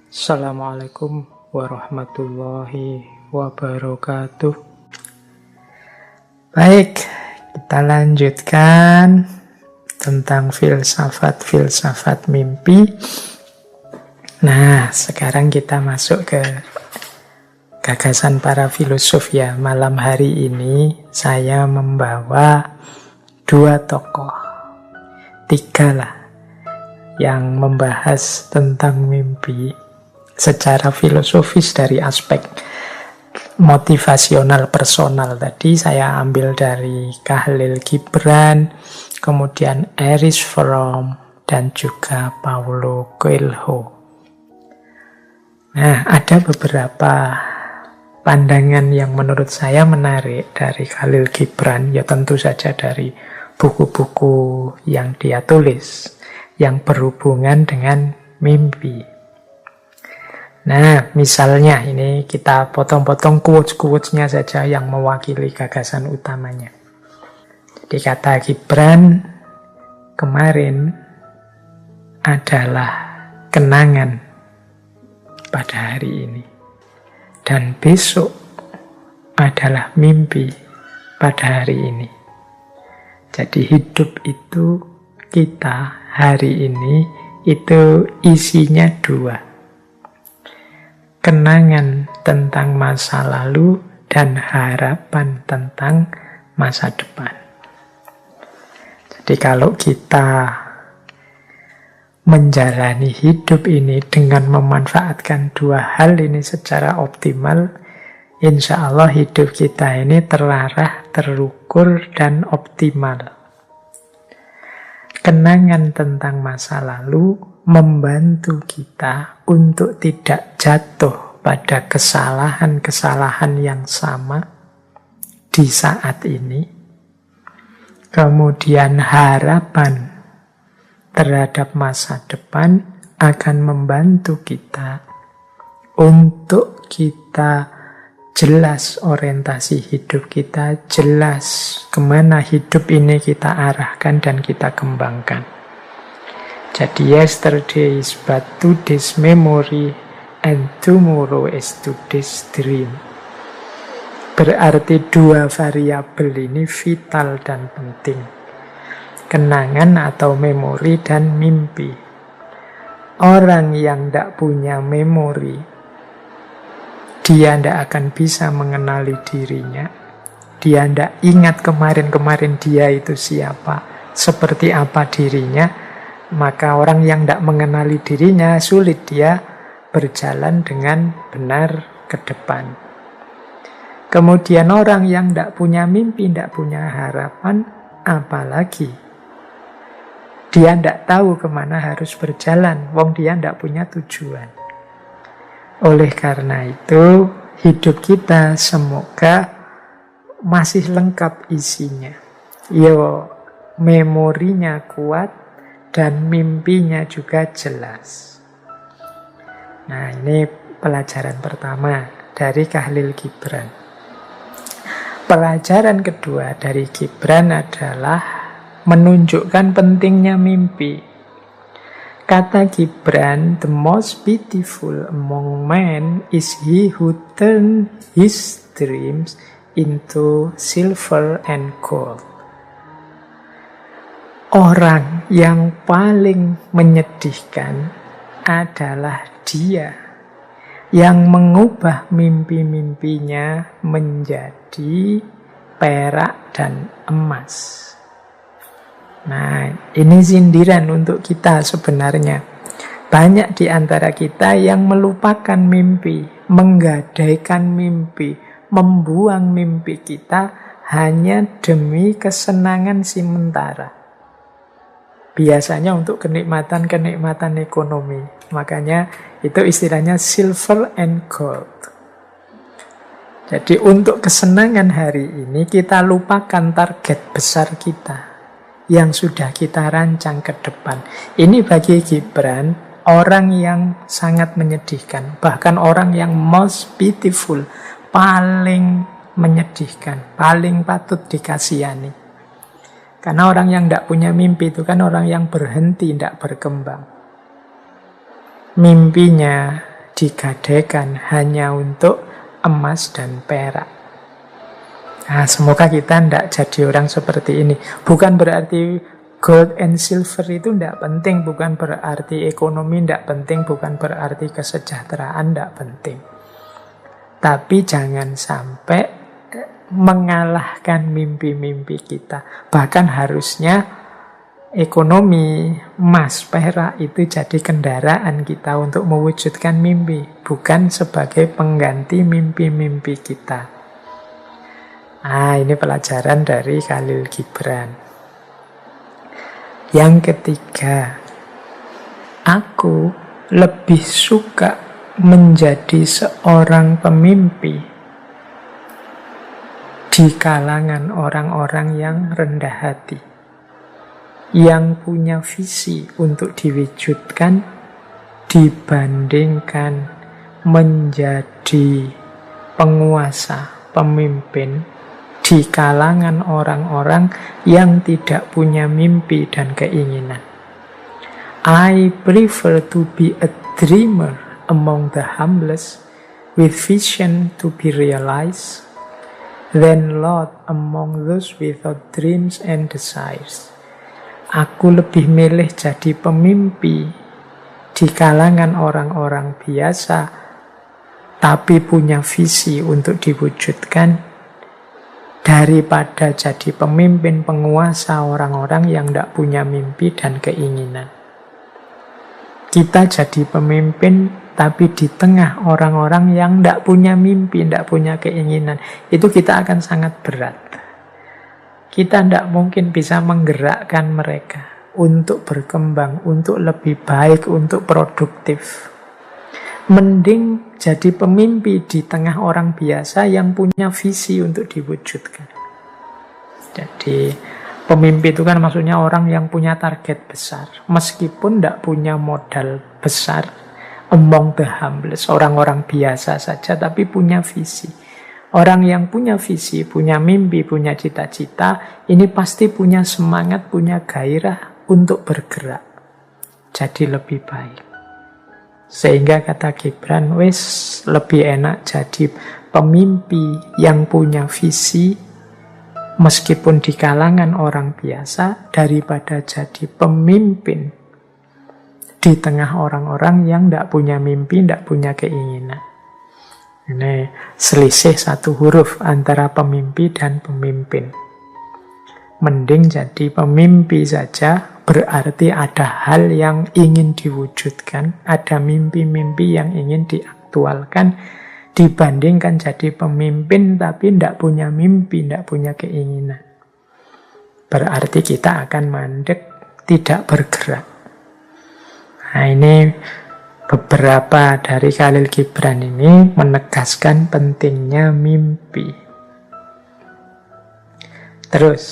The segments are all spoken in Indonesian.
Assalamualaikum warahmatullahi wabarakatuh. Baik, kita lanjutkan tentang filsafat-filsafat mimpi. Nah, sekarang kita masuk ke gagasan para filosof ya. Malam hari ini saya membawa dua tokoh, tiga lah, yang membahas tentang mimpi secara filosofis dari aspek motivasional personal. Tadi saya ambil dari Khalil Gibran, kemudian Erich Fromm, dan juga Paulo Coelho. Nah, ada beberapa pandangan yang menurut saya menarik dari Khalil Gibran, ya tentu saja dari buku-buku yang dia tulis yang berhubungan dengan mimpi. Nah, misalnya ini kita potong-potong quotes-quotes-nya saja yang mewakili gagasan utamanya. Jadi kata Gibran, kemarin adalah kenangan pada hari ini. Dan besok adalah mimpi pada hari ini. Jadi hidup itu, kita hari ini itu isinya dua. Kenangan tentang masa lalu dan harapan tentang masa depan. Jadi kalau kita menjalani hidup ini dengan memanfaatkan dua hal ini secara optimal, insya Allah hidup kita ini terarah, terukur, dan optimal. Kenangan tentang masa lalu membantu kita untuk tidak jatuh pada kesalahan-kesalahan yang sama di saat ini. Kemudian harapan terhadap masa depan akan membantu kita untuk kita jelas orientasi hidup kita, jelas kemana hidup ini kita arahkan dan kita kembangkan. Jadi yesterday is but today's memory and tomorrow is today's dream. Berarti dua variabel ini vital dan penting. Kenangan atau memori dan mimpi. Orang yang tidak punya memori, dia tidak akan bisa mengenali dirinya. Dia tidak ingat kemarin-kemarin dia itu siapa, seperti apa dirinya. Maka orang yang tidak mengenali dirinya, sulit dia berjalan dengan benar ke depan. Kemudian orang yang tidak punya mimpi, tidak punya harapan, apalagi dia tidak tahu kemana harus berjalan, wong dia tidak punya tujuan. Oleh karena itu, hidup kita semoga masih lengkap isinya. Yo, memorinya kuat dan mimpinya juga jelas. Nah, ini pelajaran pertama dari Khalil Gibran. Pelajaran kedua dari Gibran adalah menunjukkan pentingnya mimpi. Kata Gibran, the most beautiful among men is he who turn his dreams into silver and gold. Orang yang paling menyedihkan adalah dia yang mengubah mimpi-mimpinya menjadi perak dan emas. Nah, ini sindiran untuk kita sebenarnya. Banyak di antara kita yang melupakan mimpi, menggadaikan mimpi, membuang mimpi kita hanya demi kesenangan sementara. Biasanya untuk kenikmatan-kenikmatan ekonomi. Makanya itu istilahnya silver and gold. Jadi untuk kesenangan hari ini kita lupakan target besar kita yang sudah kita rancang ke depan. Ini bagi Gibran orang yang sangat menyedihkan. Bahkan orang yang most beautiful, paling menyedihkan, paling patut dikasihani. Karena orang yang tidak punya mimpi itu kan orang yang berhenti, tidak berkembang. Mimpinya digadaikan hanya untuk emas dan perak. Nah, semoga kita tidak jadi orang seperti ini. Bukan berarti gold and silver itu tidak penting, bukan berarti ekonomi tidak penting, bukan berarti kesejahteraan tidak penting. Tapi jangan sampai mengalahkan mimpi-mimpi kita. Bahkan harusnya ekonomi, emas, perak itu jadi kendaraan kita untuk mewujudkan mimpi, bukan sebagai pengganti mimpi-mimpi kita. Nah, ini pelajaran dari Khalil Gibran. Yang ketiga, aku lebih suka menjadi seorang pemimpi di kalangan orang-orang yang rendah hati, yang punya visi untuk diwujudkan, dibandingkan menjadi penguasa, pemimpin di kalangan orang-orang yang tidak punya mimpi dan keinginan. I prefer to be a dreamer among the humblest with vision to be realized than Lord among those without dreams and desires. Aku lebih milih jadi pemimpi di kalangan orang-orang biasa tapi punya visi untuk diwujudkan, daripada jadi pemimpin penguasa orang-orang yang tidak punya mimpi dan keinginan. Kita jadi pemimpin tapi di tengah orang-orang yang tidak punya mimpi, tidak punya keinginan, itu kita akan sangat berat. Kita tidak mungkin bisa menggerakkan mereka untuk berkembang, untuk lebih baik, untuk produktif. Mending jadi pemimpi di tengah orang biasa yang punya visi untuk diwujudkan. Jadi pemimpi itu kan maksudnya orang yang punya target besar, meskipun tidak punya modal besar, among the humblest, orang-orang biasa saja tapi punya visi. Orang yang punya visi, punya mimpi, punya cita-cita, ini pasti punya semangat, punya gairah untuk bergerak jadi lebih baik. Sehingga kata Gibran, wis lebih enak jadi pemimpi yang punya visi meskipun di kalangan orang biasa daripada jadi pemimpin di tengah orang-orang yang tidak punya mimpi, tidak punya keinginan. Ini selisih satu huruf antara pemimpi dan pemimpin. Mending jadi pemimpi saja, berarti ada hal yang ingin diwujudkan, ada mimpi-mimpi yang ingin diaktualkan, dibandingkan jadi pemimpin tapi tidak punya mimpi, tidak punya keinginan. Berarti kita akan mandek, tidak bergerak. Nah, ini beberapa dari Khalil Gibran ini menegaskan pentingnya mimpi. Terus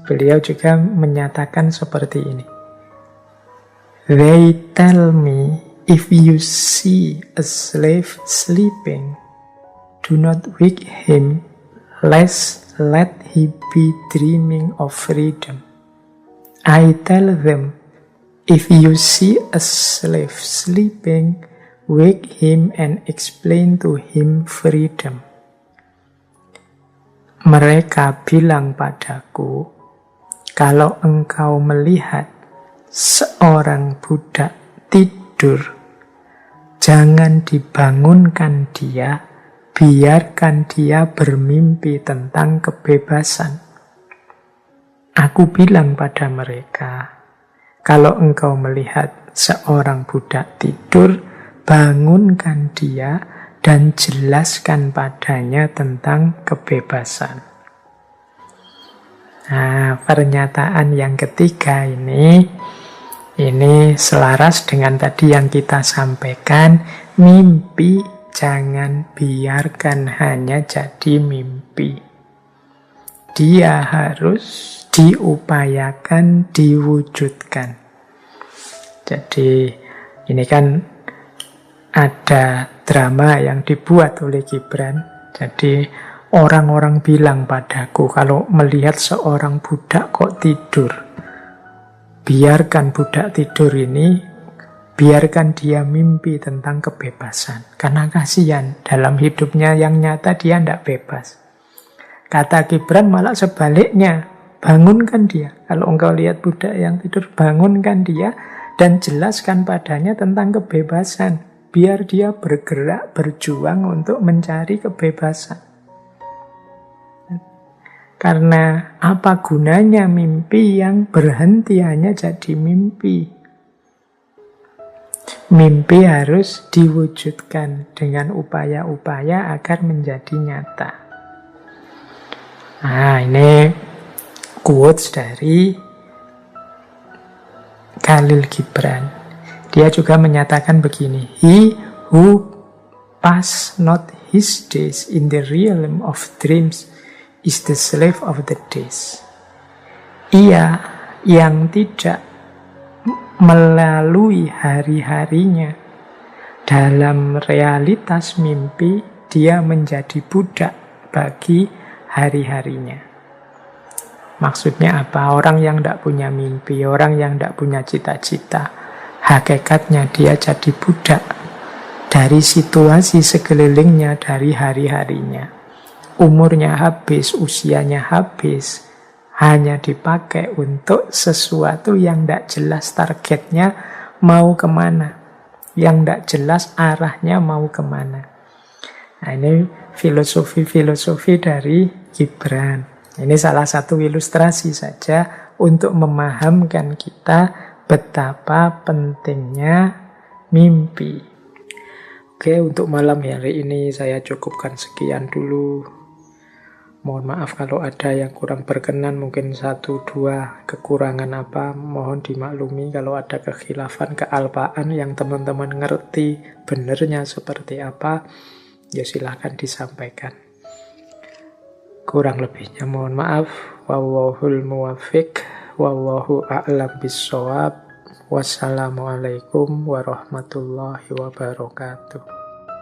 beliau juga menyatakan seperti ini. They tell me, if you see a slave sleeping, do not wake him, lest let he be dreaming of freedom. I tell them, if you see a slave sleeping, wake him and explain to him freedom. Mereka bilang padaku, kalau engkau melihat seorang budak tidur, jangan dibangunkan dia, biarkan dia bermimpi tentang kebebasan. Aku bilang pada mereka, kalau engkau melihat seorang budak tidur, bangunkan dia dan jelaskan padanya tentang kebebasan. Nah, pernyataan yang ketiga ini selaras dengan tadi yang kita sampaikan, mimpi jangan biarkan hanya jadi mimpi. Dia harus diupayakan, diwujudkan. Jadi ini kan ada drama yang dibuat oleh Gibran. Jadi orang-orang bilang padaku kalau melihat seorang budak kok tidur, biarkan budak tidur ini Biarkan dia mimpi tentang kebebasan. Karena kasihan, dalam hidupnya yang nyata dia tidak bebas. Kata Gibran malah sebaliknya, bangunkan dia. Kalau engkau lihat budak yang tidur, bangunkan dia dan jelaskan padanya tentang kebebasan. Biar dia bergerak, berjuang untuk mencari kebebasan. Karena apa gunanya mimpi yang berhenti hanya jadi mimpi? Mimpi harus diwujudkan dengan upaya-upaya agar menjadi nyata. Nah, ini quotes dari Khalil Gibran. Dia juga menyatakan begini, "He who pass not his days in the realm of dreams is the slave of the days." Ia yang tidak melalui hari-harinya dalam realitas mimpi, dia menjadi budak bagi hari-harinya. Maksudnya apa? Orang yang tidak punya mimpi, orang yang tidak punya cita-cita, hakikatnya dia jadi budak dari situasi sekelilingnya, dari hari-harinya. Umurnya habis, usianya habis, hanya dipakai untuk sesuatu yang tidak jelas targetnya mau kemana, yang tidak jelas arahnya mau kemana. Nah, ini filosofi-filosofi dari Gibran. Ini salah satu ilustrasi saja untuk memahamkan kita betapa pentingnya mimpi. Oke, untuk malam hari ini saya cukupkan sekian dulu. Mohon maaf kalau ada yang kurang berkenan, mungkin 1-2 kekurangan apa, mohon dimaklumi. Kalau ada kekhilafan, kealpaan yang teman-teman ngerti benernya seperti apa, ya silahkan disampaikan. Kurang lebihnya mohon maaf. Wallahul muwaffiq, wallahu a'lam bissawab. Wassalamualaikum warahmatullahi wabarakatuh.